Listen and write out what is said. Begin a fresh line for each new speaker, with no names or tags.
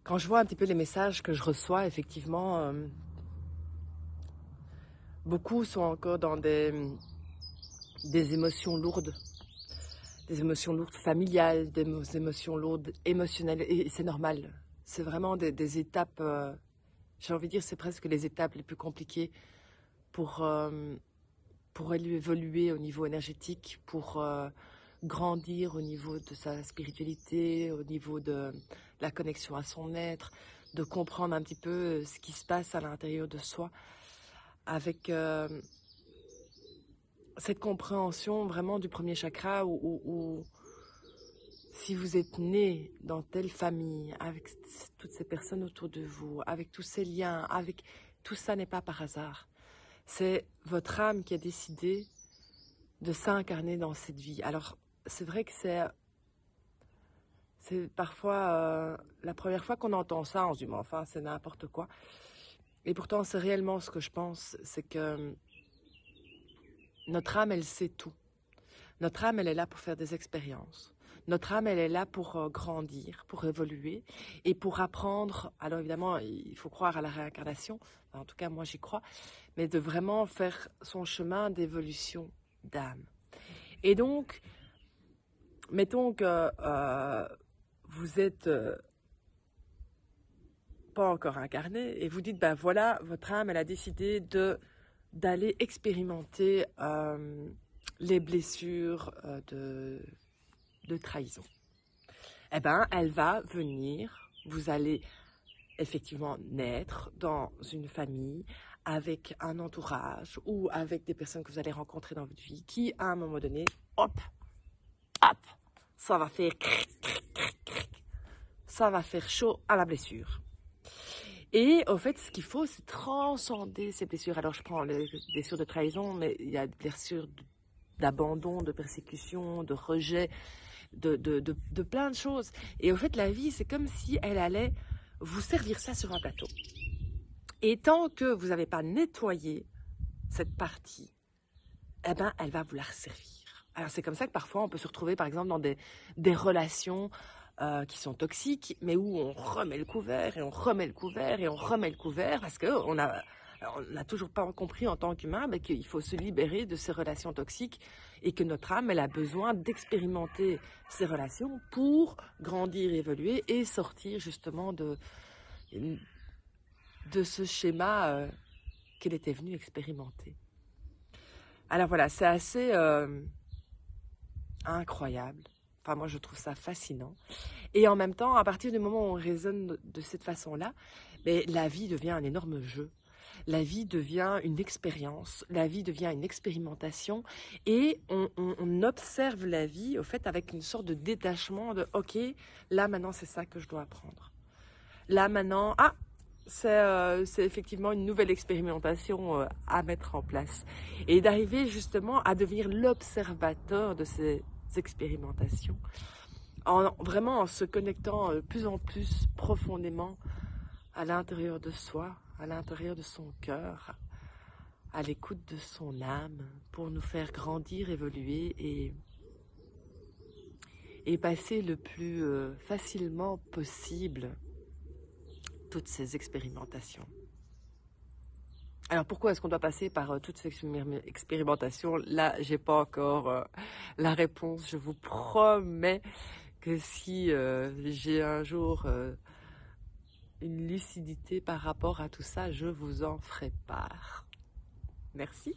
Quand je vois un petit peu les messages que je reçois, effectivement, beaucoup sont encore dans des émotions lourdes familiales, des émotions lourdes émotionnelles, et c'est normal. C'est vraiment des étapes, j'ai envie de dire, c'est presque les étapes les plus compliquées pour, euh, pour évoluer au niveau énergétique, pour grandir au niveau de sa spiritualité, au niveau de la connexion à son être, de comprendre un petit peu ce qui se passe à l'intérieur de soi, avec cette compréhension vraiment du premier chakra où si vous êtes né dans telle famille, avec toutes ces personnes autour de vous, avec tous ces liens, avec tout ça n'est pas par hasard. C'est votre âme qui a décidé de s'incarner dans cette vie. Alors, c'est vrai que c'est parfois la première fois qu'on entend ça, on se dit, mais enfin, c'est n'importe quoi. Et pourtant, c'est réellement ce que je pense, c'est que notre âme, elle sait tout. Notre âme, elle est là pour faire des expériences. Notre âme, elle est là pour grandir, pour évoluer et pour apprendre. Alors évidemment, il faut croire à la réincarnation. En tout cas, moi, j'y crois. Mais de vraiment faire son chemin d'évolution d'âme. Et donc, mettons que vous êtes pas encore incarné et vous dites, ben voilà, votre âme, elle a décidé d'aller expérimenter les blessures de trahison. Eh ben, elle va venir, vous allez effectivement naître dans une famille avec un entourage ou avec des personnes que vous allez rencontrer dans votre vie qui, à un moment donné, hop, hop, ça va faire cric, cric, cric, cric. Ça va faire chaud à la blessure. Et au fait, ce qu'il faut, c'est transcender ces blessures. Alors, je prends les blessures de trahison, mais il y a des blessures d'abandon, de persécution, de rejet, de plein de choses. Et au fait, la vie, c'est comme si elle allait vous servir ça sur un plateau. Et tant que vous n'avez pas nettoyé cette partie, eh ben, elle va vous la resservir. Alors, c'est comme ça que parfois, on peut se retrouver, par exemple, dans des relations qui sont toxiques, mais où on remet le couvert, et on remet le couvert, et on remet le couvert, parce qu'on n'a toujours pas compris en tant qu'humain qu'il faut se libérer de ces relations toxiques et que notre âme, elle a besoin d'expérimenter ces relations pour grandir, évoluer et sortir justement de ce schéma qu'elle était venue expérimenter. Alors voilà, c'est assez incroyable. Enfin, moi, je trouve ça fascinant. Et en même temps, à partir du moment où on raisonne de cette façon-là, mais la vie devient un énorme jeu. La vie devient une expérience, la vie devient une expérimentation et on observe la vie au fait avec une sorte de détachement de ok, là maintenant c'est ça que je dois apprendre. Là maintenant, c'est effectivement une nouvelle expérimentation à mettre en place. Et d'arriver justement à devenir l'observateur de ces expérimentations, vraiment en se connectant plus en plus profondément à l'intérieur de soi, à l'intérieur de son cœur, à l'écoute de son âme, pour nous faire grandir, évoluer et passer le plus facilement possible toutes ces expérimentations. Alors pourquoi est-ce qu'on doit passer par toutes ces expérimentations? Là, j'ai pas encore la réponse. Je vous promets que si j'ai un jour une lucidité par rapport à tout ça, je vous en ferai part. Merci.